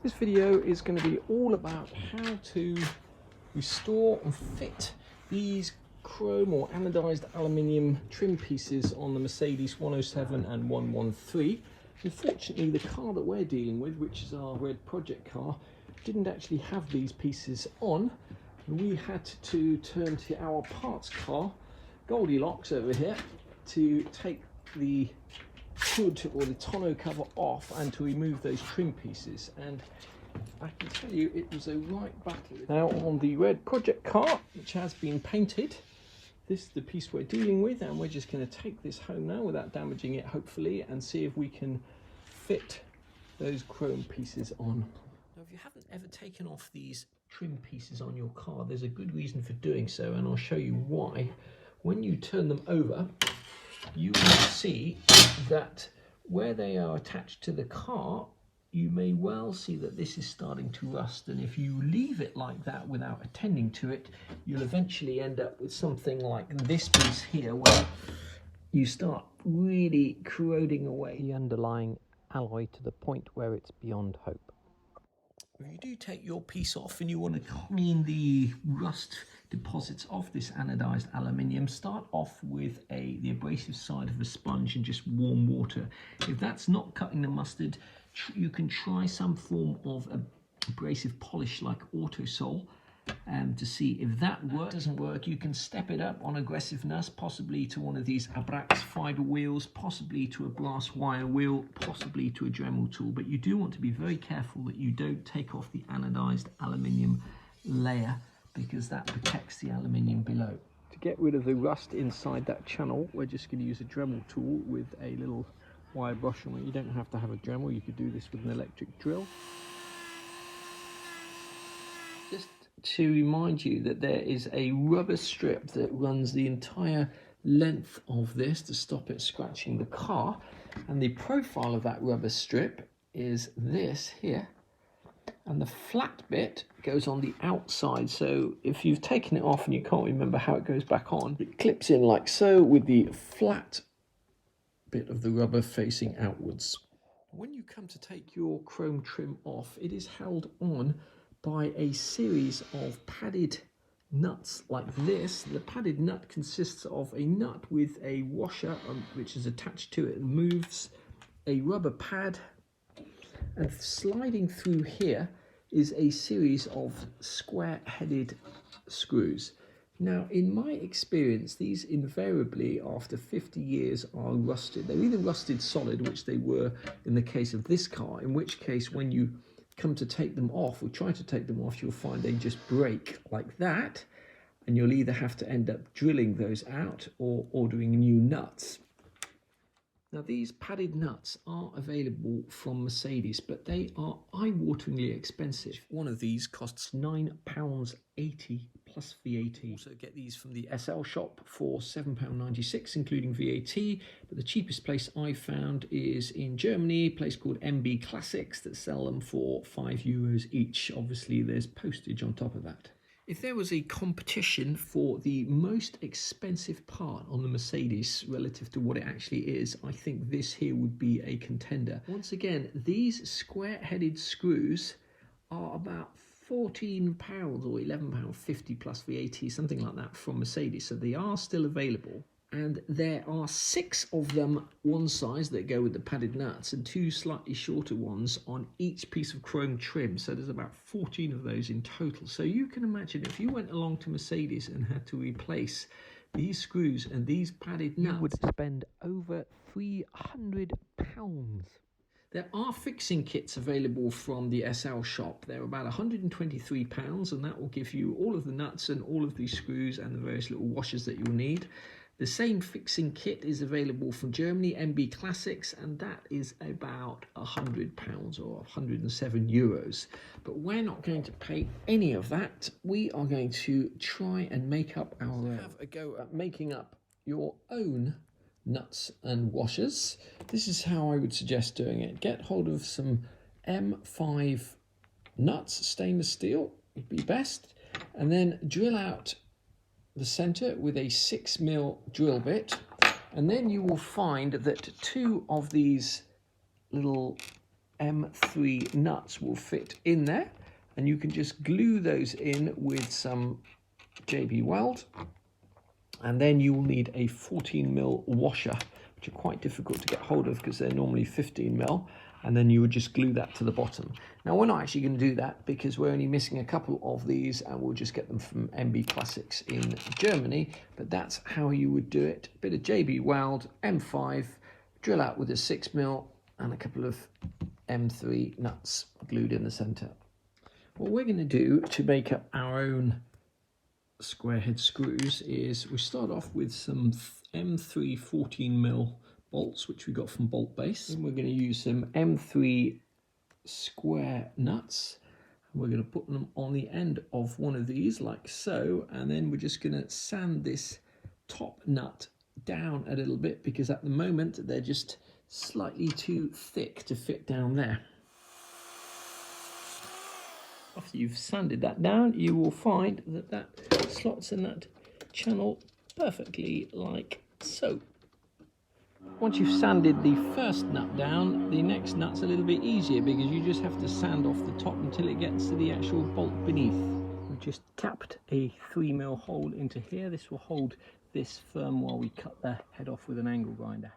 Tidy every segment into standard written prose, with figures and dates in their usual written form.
This video is going to be all about how to restore and fit these chrome or anodized aluminium trim pieces on the Mercedes 107 and 113. Unfortunately, the car that we're dealing with, which is our red project car, didn't actually have these pieces on, and we had to turn to our parts car, Goldilocks over here, to take the hood or the tonneau cover off and to remove those trim pieces. And I can tell you it was a right battle. Now on the red project car, which has been painted, this is the piece we're dealing with, and we're just going to take this home now without damaging it, hopefully, and see if we can fit those chrome pieces on. Now if you haven't ever taken off these trim pieces on your car, there's a good reason for doing so, and I'll show you why. When you turn them over, you will see that where they are attached to the car, you may well see that this is starting to rust, and if you leave it like that without attending to it, you'll eventually end up with something like this piece here, where you start really corroding away the underlying alloy to the point where it's beyond hope. If you do take your piece off and you want to clean the rust deposits off this anodized aluminium, start off with the abrasive side of a sponge and just warm water. If that's not cutting the mustard, you can try some form of abrasive polish like Autosol to see if that works. Doesn't work, you can step it up on aggressiveness, possibly to one of these Abrax fiber wheels, possibly to a brass wire wheel, possibly to a Dremel tool. But you do want to be very careful that you don't take off the anodized aluminium layer, because that protects the aluminium below. To get rid of the rust inside that channel, we're just going to use a Dremel tool with a little wire brush on it. You don't have to have a Dremel, you could do this with an electric drill. Just to remind you that there is a rubber strip that runs the entire length of this to stop it scratching the car, and the profile of that rubber strip is this here, and the flat bit goes on the outside. So if you've taken it off and you can't remember how it goes back on, it clips in like so with the flat bit of the rubber facing outwards. When you come to take your chrome trim off, it is held on by a series of padded nuts like this. The padded nut consists of a nut with a washer which is attached to it and moves a rubber pad, and sliding through here is a series of square-headed screws. Now, in my experience, these invariably, after 50 years, are rusted. They're either rusted solid, which they were in the case of this car, in which case when you come to take them off or try to take them off, you'll find they just break like that, and you'll either have to end up drilling those out or ordering new nuts. Now, these padded nuts are available from Mercedes, but they are eye-wateringly expensive. One of these costs £9.80 plus VAT. Also get these from the SL shop for £7.96 including VAT, but the cheapest place I found is in Germany, a place called MB Classics that sell them for €5 each. Obviously there's postage on top of that. If there was a competition for the most expensive part on the Mercedes relative to what it actually is, I think this here would be a contender. Once again, these square-headed screws are about £14 or £11.50 plus VAT, something like that, from Mercedes, so they are still available. And there are 6 of them one size that go with the padded nuts, and 2 slightly shorter ones on each piece of chrome trim. So there's about 14 of those in total. So you can imagine if you went along to Mercedes and had to replace these screws and these padded nuts, you would spend over £300. There are fixing kits available from the SL shop. They're about £123, and that will give you all of the nuts and all of these screws and the various little washers that you'll need. The same fixing kit is available from Germany, MB Classics, and that is about £100 or €107. But we're not going to pay any of that. We are going to try and make up our own. Have a go at making up your own nuts and washers. This is how I would suggest doing it. Get hold of some M5 nuts, stainless steel would be best, and then drill out the center with a 6mm drill bit, and then you will find that 2 of these little M3 nuts will fit in there, and you can just glue those in with some JB Weld, and then you will need a 14mm washer, which are quite difficult to get hold of because they're normally 15mm, and then you would just glue that to the bottom. Now we're not actually going to do that because we're only missing a couple of these, and we'll just get them from MB Classics in Germany, but that's how you would do it. A bit of JB Weld, M5, drill out with a 6mm, and a couple of M3 nuts glued in the center. What we're going to do to make up our own square head screws is we start off with some M3 14mm bolts, which we got from Bolt Base, and we're going to use some M3 square nuts. We're going to put them on the end of one of these like so, and then we're just going to sand this top nut down a little bit because at the moment they're just slightly too thick to fit down there. After you've sanded that down, you will find that that slots in that channel perfectly like so. Once you've sanded the first nut down, the next nut's a little bit easier because you just have to sand off the top until it gets to the actual bolt beneath. We've just tapped a 3mm hole into here. This will hold this firm while we cut the head off with an angle grinder.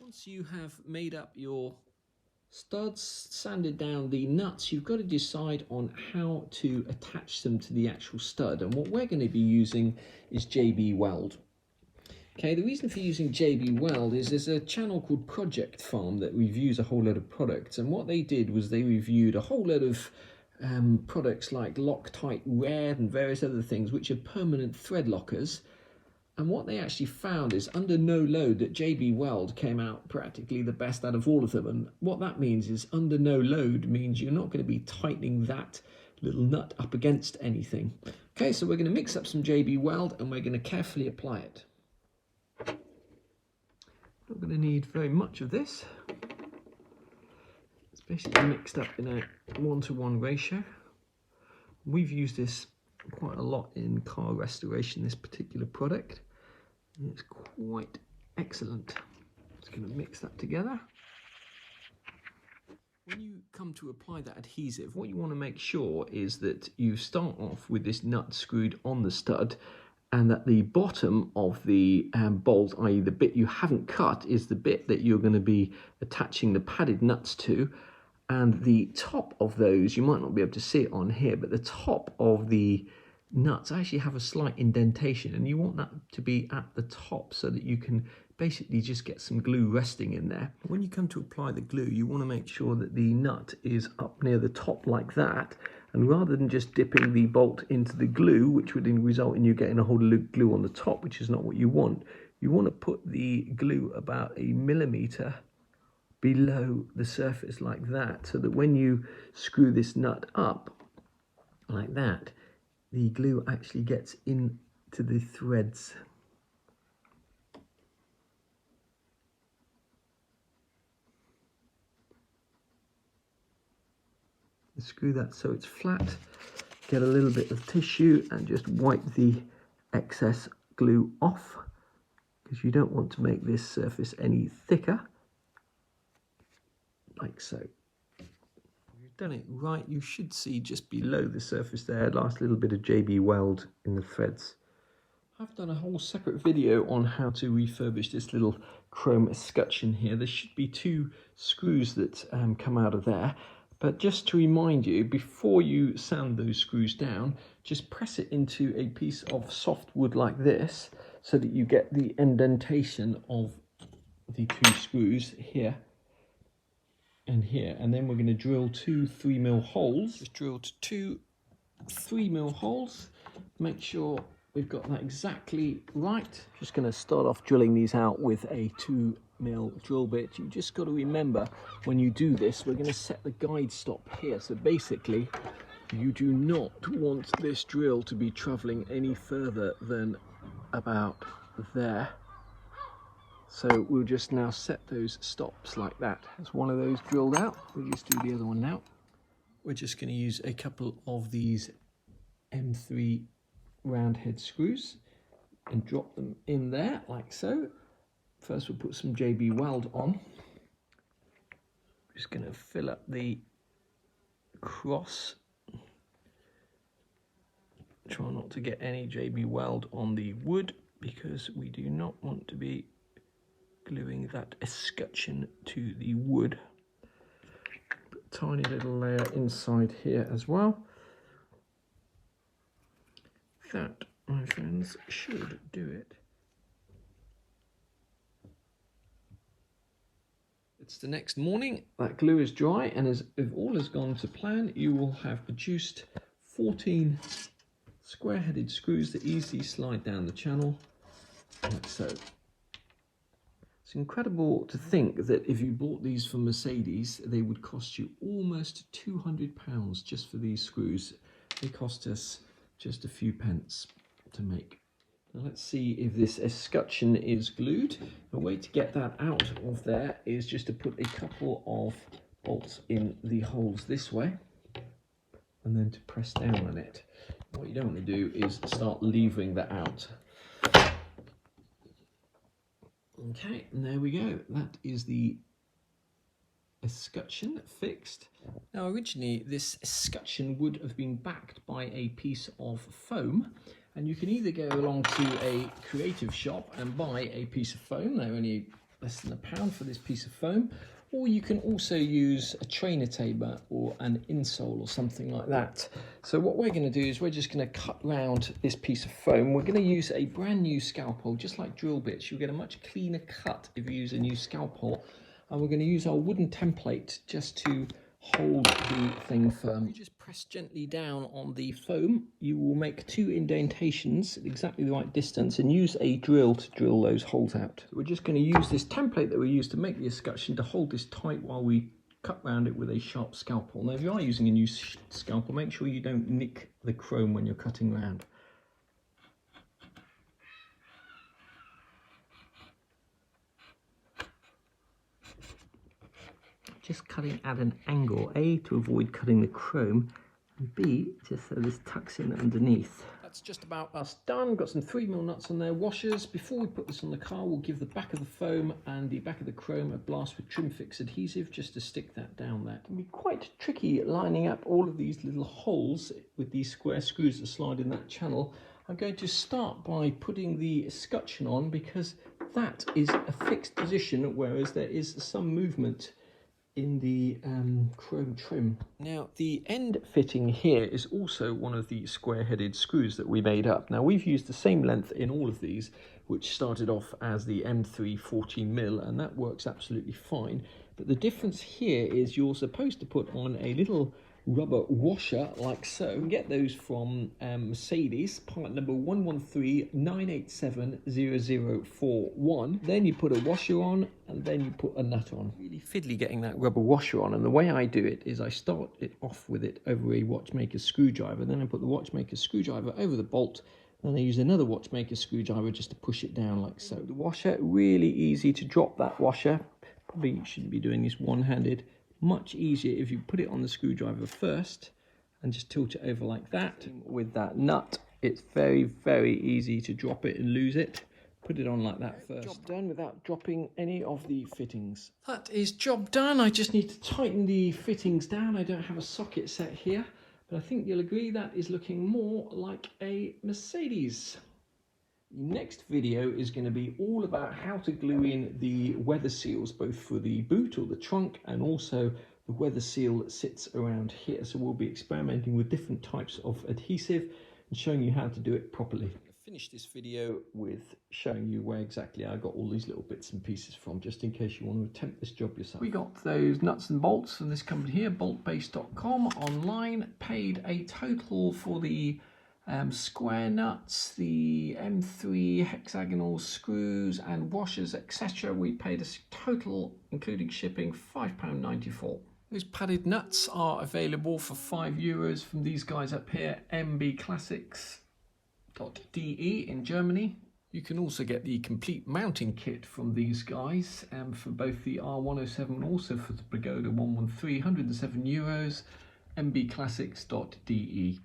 Once you have made up your studs, sanded down the nuts, you've got to decide on how to attach them to the actual stud, and what we're going to be using is JB Weld. Okay, the reason for using JB Weld is there's a channel called Project Farm that reviews a whole lot of products, and what they did was they reviewed a whole lot of products like Loctite Red and various other things which are permanent thread lockers. And what they actually found is under no load that JB Weld came out practically the best out of all of them. And what that means is under no load means you're not going to be tightening that little nut up against anything. Okay, so we're going to mix up some JB Weld and we're going to carefully apply it. Not going to need very much of this. It's basically mixed up in a 1-to-1 ratio. We've used this quite a lot in car restoration, this particular product. It's quite excellent. Just going to mix that together. When you come to apply that adhesive, what you want to make sure is that you start off with this nut screwed on the stud, and that the bottom of the bolt, i.e. the bit you haven't cut, is the bit that you're going to be attaching the padded nuts to, and the top of those, you might not be able to see it on here, but the top of the nuts actually have a slight indentation, and you want that to be at the top so that you can basically just get some glue resting in there. When you come to apply the glue, you want to make sure that the nut is up near the top like that, and rather than just dipping the bolt into the glue, which would then result in you getting a whole lot of glue on the top, which is not what you want to put the glue about 1 millimeter below the surface like that, so that when you screw this nut up like that, the glue actually gets into the threads. Screw that so it's flat, get a little bit of tissue and just wipe the excess glue off, because you don't want to make this surface any thicker, like so. Done it right, you should see just below the surface there a last little bit of JB Weld in the threads. I've done a whole separate video on how to refurbish this little chrome escutcheon here. There should be 2 screws that come out of there, but just to remind you, before you sand those screws down, just press it into a piece of soft wood like this so that you get the indentation of the 2 screws here and here, and then we're going to drill 2 3mm holes. Just drilled 2 3mm holes. Make sure we've got that exactly right. Just going to start off drilling these out with a 2mm drill bit. You just got to remember when you do this, we're going to set the guide stop here. So basically, you do not want this drill to be traveling any further than about there. So we'll just now set those stops like that. That's one of those drilled out. We'll just do the other one now. We're just going to use a couple of these M3 round head screws and drop them in there like so. First we'll put some JB Weld on. Just going to fill up the cross. Try not to get any JB Weld on the wood because we do not want to be gluing that escutcheon to the wood. Put a tiny little layer inside here as well. That, my friends, should do it. It's the next morning, that glue is dry, and as if all has gone to plan, you will have produced 14 square-headed screws that easily slide down the channel, like so. It's incredible to think that if you bought these from Mercedes, they would cost you almost £200 just for these screws. They cost us just a few pence to make. Now let's see if this escutcheon is glued. The way to get that out of there is just to put a couple of bolts in the holes this way and then to press down on it. What you don't want to do is start levering that out. Okay, and there we go. That is the escutcheon fixed. Now originally this escutcheon would have been backed by a piece of foam, and you can either go along to a creative shop and buy a piece of foam. They're only less than £1 for this piece of foam, or you can also use a trainer taper or an insole or something like that. So what we're going to do is we're just going to cut round this piece of foam. We're going to use a brand new scalpel, just like drill bits. You'll get a much cleaner cut if you use a new scalpel. And we're going to use our wooden template just to hold the thing firm. You just press gently down on the foam. You will make 2 indentations at exactly the right distance and use a drill to drill those holes out. So we're just going to use this template that we used to make the escutcheon to hold this tight while we cut round it with a sharp scalpel. Now if you are using a new scalpel, make sure you don't nick the chrome when you're cutting round. Just cutting at an angle, A, to avoid cutting the chrome, and B, just so this tucks in underneath. That's just about us done. Got some 3mm nuts on there, washers. Before we put this on the car, we'll give the back of the foam and the back of the chrome a blast with trim fix adhesive just to stick that down there. It can be quite tricky lining up all of these little holes with these square screws that slide in that channel. I'm going to start by putting the escutcheon on because that is a fixed position, whereas there is some movement in the chrome trim. Now the end fitting here is also one of the square-headed screws that we made up. Now we've used the same length in all of these, which started off as the M3 14mm, and that works absolutely fine. But the difference here is you're supposed to put on a little rubber washer like so. You can get those from Mercedes, part number 113-987-0041. Then you put a washer on and then you put a nut on. Really fiddly getting that rubber washer on, and the way I do it is I start it off with it over a watchmaker's screwdriver, then I put the watchmaker's screwdriver over the bolt, and I use another watchmaker's screwdriver just to push it down like so. The washer, really easy to drop that washer. Probably shouldn't be doing this one-handed. Much easier if you put it on the screwdriver first and just tilt it over like that. With that nut, it's very, very easy to drop it and lose it. Put it on like that first. Job done without dropping any of the fittings. That is job done. I just need to tighten the fittings down. I don't have a socket set here, but I think you'll agree that is looking more like a Mercedes. The next video is going to be all about how to glue in the weather seals, both for the boot or the trunk and also the weather seal that sits around here. So we'll be experimenting with different types of adhesive and showing you how to do it properly. I'll finish this video with showing you where exactly I got all these little bits and pieces from, just in case you want to attempt this job yourself. We got those nuts and bolts from this company here, boltbase.com, online. Paid a total for the square nuts, the M3 hexagonal screws and washers, etc. We paid a total, including shipping, £5.94. Those padded nuts are available for €5 from these guys up here, mbclassics.de in Germany. You can also get the complete mounting kit from these guys for both the R107 and also for the Pagoda 113, €107, mbclassics.de.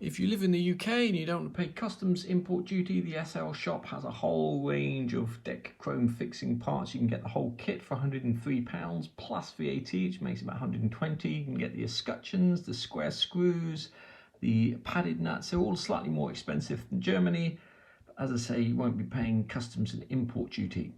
If you live in the UK and you don't want to pay customs import duty, the SL shop has a whole range of deck chrome fixing parts. You can get the whole kit for £103 plus VAT, which makes it about 120. You can get the escutcheons, the square screws, the padded nuts. They're all slightly more expensive than Germany. But as I say, you won't be paying customs and import duty.